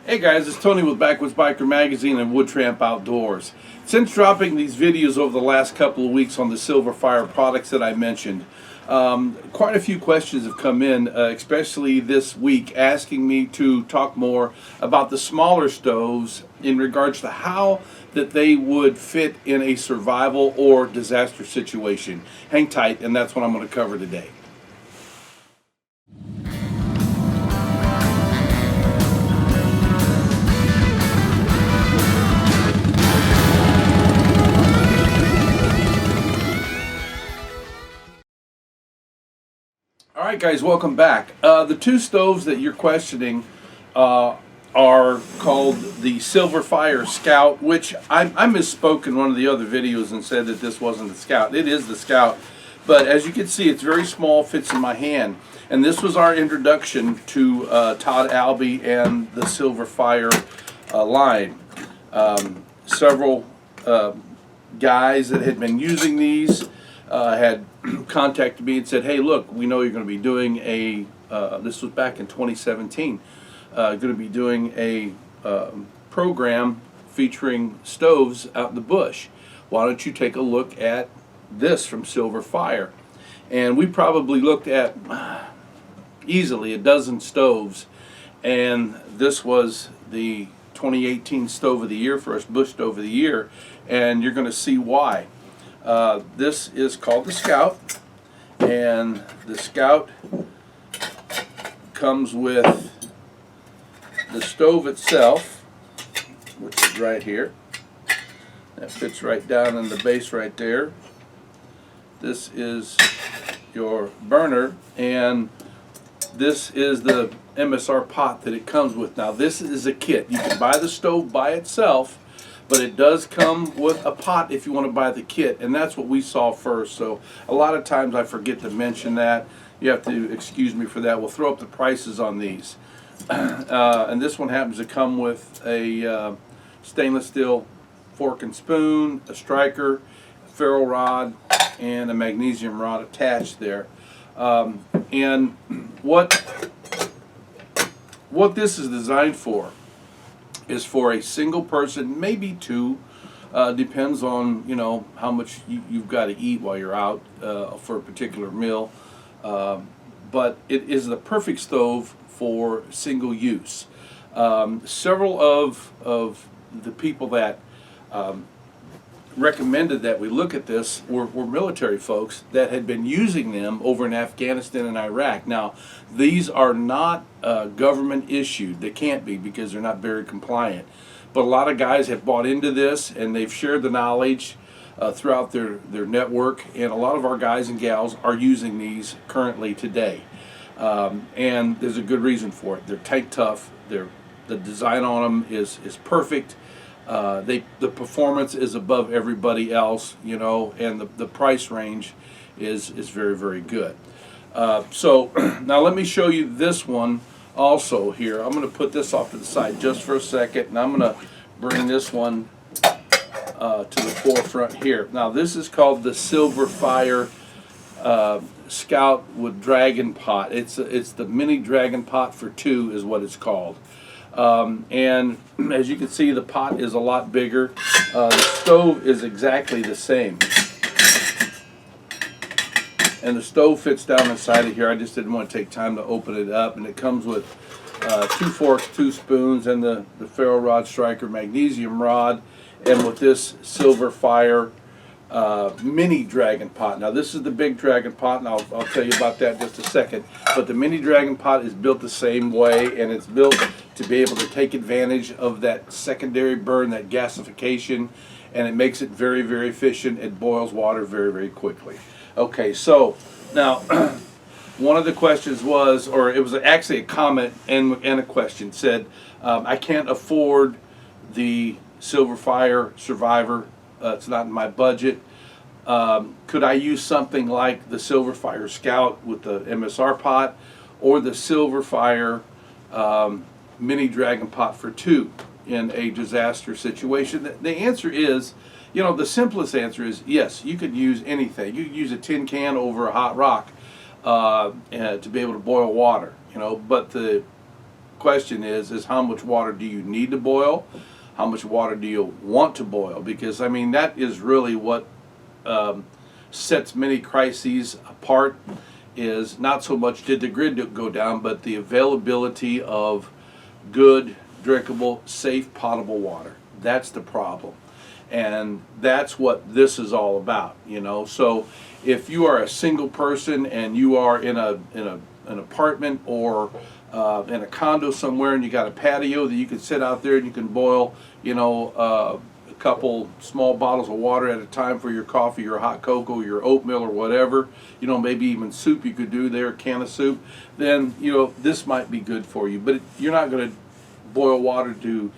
Hey guys, it's Tony with Backwoods Biker Magazine and Wood Tramp Outdoors. Since dropping these videos over the last couple of weeks on the SilverFire products that I mentioned, quite a few questions have come in, especially this week, asking me to talk more about the smaller stoves in regards to how that they would fit in a survival or disaster situation. Hang tight, and that's what I'm going to cover today. Alright guys, welcome back. The two stoves that you're questioning are called the SilverFire Scout, which I misspoke in one of the other videos and said that this wasn't the Scout. It is the Scout, but as you can see, it's very small, fits in my hand. And this was our introduction to Todd Albee and the SilverFire line. Several guys that had been using these had contacted me and said, hey look, we know you're going to be doing a, this was back in 2017, going to be doing a program featuring stoves out in the bush. Why don't you take a look at this from SilverFire? And we probably looked at easily a dozen stoves, and this was the 2018 stove of the year for us, bush stove of the year, and you're going to see why. This is called the Scout, and the Scout comes with the stove itself, which is right here. That fits right down in the base right there. This is your burner, and this is the MSR pot that it comes with. Now this is a kit. You can buy the stove by itself, but it does come with a pot if you want to buy the kit, and that's what we saw first. So a lot of times I forget to mention that. You have to excuse me for that. We'll throw up the prices on these. And this one happens to come with a stainless steel fork and spoon, a striker, a ferro rod, and a magnesium rod attached there. And what this is designed for is for a single person, maybe two, depends on how much you've got to eat while you're out for a particular meal, but it is the perfect stove for single use. Several of the people that recommended that we look at this were military folks that had been using them over in Afghanistan and Iraq. Now, these are not government issued. They can't be because they're not very compliant. But a lot of guys have bought into this, and they've shared the knowledge throughout their network, and a lot of our guys and gals are using these currently today. And there's a good reason for it. They're tank tough. The design on them is perfect. The performance is above everybody else, and the price range is very, very good. So now let me show you this one also here. I'm going to put this off to the side just for a second, and I'm going to bring this one to the forefront here. Now this is called the SilverFire Scout with Dragon Pot. It's the mini Dragon Pot for two is what it's called. And as you can see, the pot is a lot bigger. The stove is exactly the same, and the stove fits down inside of here. I just didn't want to take time to open it up, and it comes with 2 forks, 2 spoons, and the ferro rod, striker, magnesium rod, and with this SilverFire mini Dragon Pot. Now this is the big Dragon Pot, and I'll tell you about that in just a second. But the mini Dragon Pot is built the same way, and it's built to be able to take advantage of that secondary burn, that gasification, and it makes it very, very efficient. It boils water very, very quickly. Okay, so now one of the questions was, or it was actually a comment and a question, said, I can't afford the SilverFire Survivor. It's not in my budget. Could I use something like the SilverFire Scout with the MSR pot, or the SilverFire mini Dragon Pot for two in a disaster situation? The answer is, the simplest answer is yes, you could use anything. You could use a tin can over a hot rock to be able to boil water, but the question is how much water do you need to boil? How much water do you want to boil? Because I mean, that is really what sets many crises apart, is not so much did the grid go down, but the availability of good, drinkable, safe, potable water. That's the problem. And that's what this is all about, you know. So if you are a single person and you are in an apartment or in a condo somewhere, and you got a patio that you can sit out there and you can boil, you know, a couple small bottles of water at a time for your coffee, your hot cocoa, your oatmeal, or whatever, you know, maybe even soup you could do there, a can of soup, then, you know, this might be good for you. But you're not going to boil water to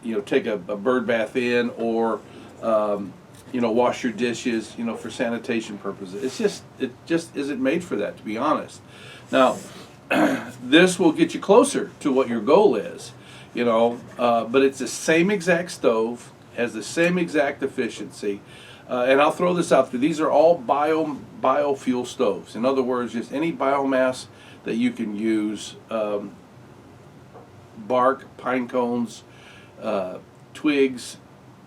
you know, take a bird bath in, or you know, wash your dishes, you know, for sanitation purposes. It just isn't made for that, to be honest. Now, this will get you closer to what your goal is, you know, but it's the same exact stove, has the same exact efficiency, and I'll throw this out there. These are all biofuel stoves. In other words, just any biomass that you can use, bark, pine cones, twigs,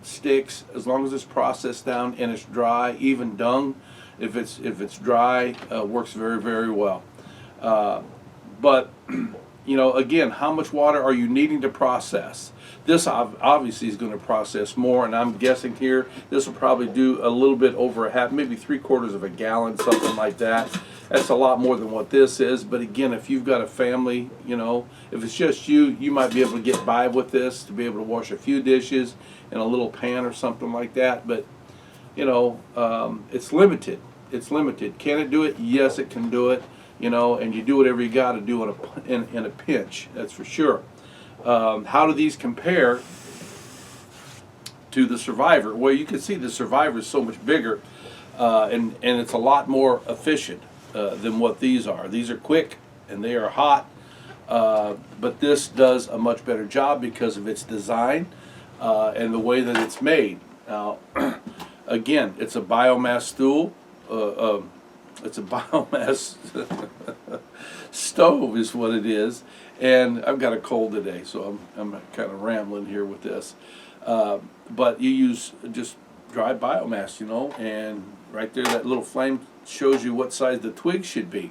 sticks, as long as it's processed down and it's dry. Even dung, if it's dry, works very, very well. But you know, again, how much water are you needing to process? This obviously is going to process more, and I'm guessing here this will probably do a little bit over a half, maybe 3/4 of a gallon, something like that. That's a lot more than what this is. But again, if you've got a family, you know, if it's just you, you might be able to get by with this, to be able to wash a few dishes in a little pan or something like that. But you know, it's limited. It's limited. Can it do it? Yes, it can do it. You know, and you do whatever you got to do in a pinch. That's for sure. How do these compare to the Survivor? Well, you can see the Survivor is so much bigger, and it's a lot more efficient than what these are. These are quick and they are hot, but this does a much better job because of its design and the way that it's made. Now, again, it's a biomass stool. It's a biomass stove is what it is, and I've got a cold today, so I'm kind of rambling here with this. But you use just dry biomass, you know, and right there that little flame shows you what size the twig should be.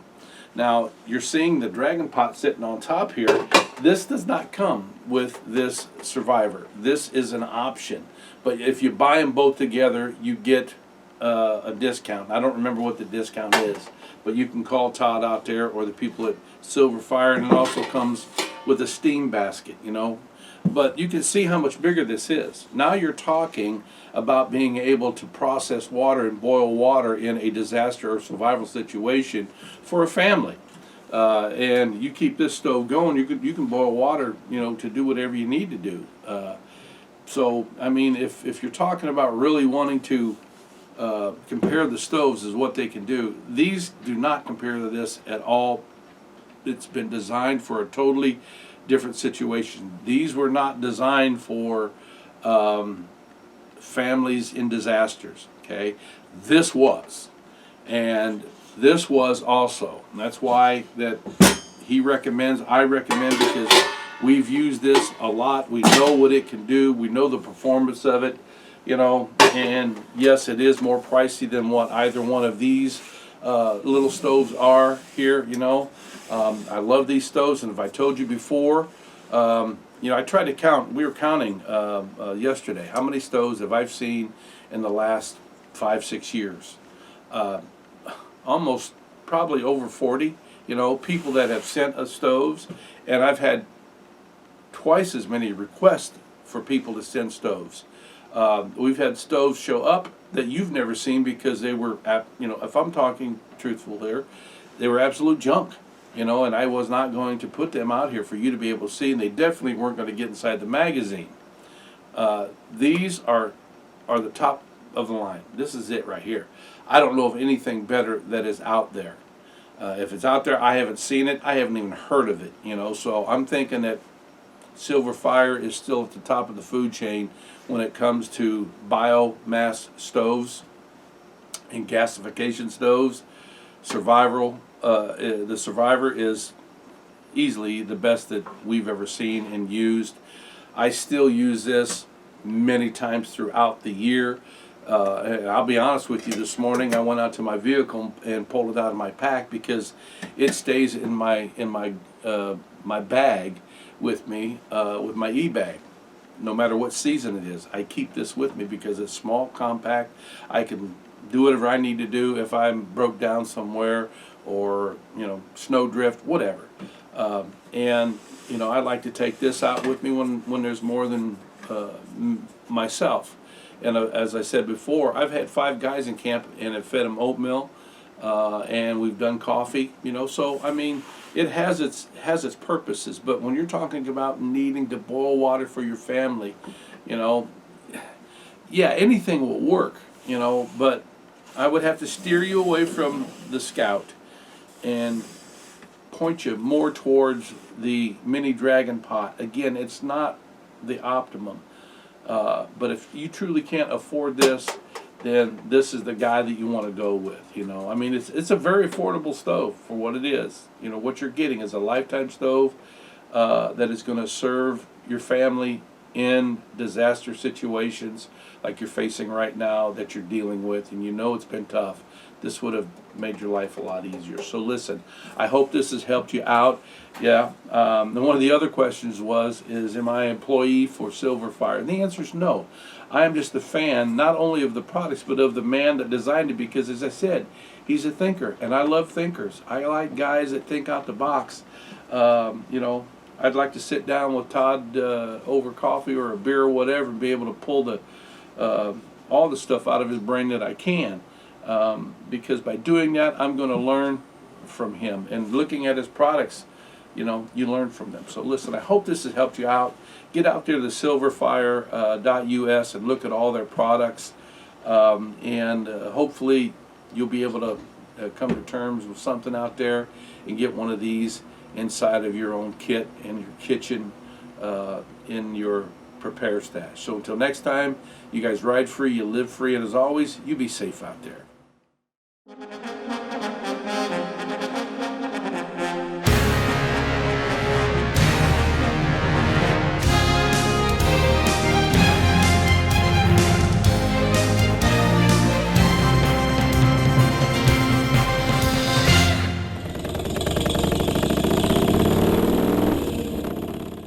Now you're seeing the dragon pot sitting on top here. This does not come with this Survivor. This is an option, but if you buy them both together, you get a discount. I don't remember what the discount is, but you can call Todd out there or the people at SilverFire, and it also comes with a steam basket, you know. But you can see how much bigger this is. Now you're talking about being able to process water and boil water in a disaster or survival situation for a family. And you keep this stove going, you can boil water, you know, to do whatever you need to do. So I mean, if you're talking about really wanting to compare the stoves as what they can do, these do not compare to this at all. It's been designed for a totally different situation. These were not designed for families in disasters, okay? This was, and this was also, and that's why that he recommends, I recommend, because we've used this a lot. We know what it can do. We know the performance of it, you know, and yes, it is more pricey than what either one of these little stoves are here, you know. I love these stoves, and if I told you before, you know, I tried to count, we were counting yesterday, how many stoves have I seen in the last 5-6 years. Almost probably over 40, you know, people that have sent us stoves, and I've had twice as many requests for people to send stoves. We've had stoves show up that you've never seen because they were, you know, if I'm talking truthful here, they were absolute junk, you know, and I was not going to put them out here for you to be able to see, and they definitely weren't going to get inside the magazine. These are the top of the line. This is it right here. I don't know of anything better that is out there. If it's out there, I haven't seen it. I haven't even heard of it, you know, so I'm thinking that SilverFire is still at the top of the food chain when it comes to biomass stoves and gasification stoves. The Survivor is easily the best that we've ever seen and used. I still use this many times throughout the year. And I'll be honest with you, this morning I went out to my vehicle and pulled it out of my pack because it stays in my my bag with me, with my e-bag. No matter what season it is, I keep this with me because it's small, compact. I can do whatever I need to do if I'm broke down somewhere, or snowdrift, whatever. And I like to take this out with me when there's more than myself. And as I said before, I've had 5 guys in camp and have fed them oatmeal, and we've done coffee. So I mean, it has its purposes. But when you're talking about needing to boil water for your family, yeah, anything will work. But I would have to steer you away from the Scout and point you more towards the Mini Dragon Pot. Again, it's not the optimum. But if you truly can't afford this, then this is the guy that you want to go with. I mean, it's a very affordable stove for what it is. What you're getting is a lifetime stove that is going to serve your family in disaster situations like you're facing right now, that you're dealing with, and it's been tough. This would have made your life a lot easier. So listen, I hope this has helped you out. Yeah. And one of the other questions is am I an employee for SilverFire? And the answer is no. I am just a fan, not only of the products, but of the man that designed it, because as I said, he's a thinker, and I love thinkers. I like guys that think out the box. I'd like to sit down with Todd over coffee or a beer or whatever and be able to pull all the stuff out of his brain that I can. Because by doing that, I'm going to learn from him. And looking at his products, you learn from them. So listen, I hope this has helped you out. Get out there to silverfire.us and look at all their products. And hopefully you'll be able to come to terms with something out there and get one of these inside of your own kit in your kitchen, in your Prepare stash. So until next time, you guys ride free, you live free, and as always, you be safe out there.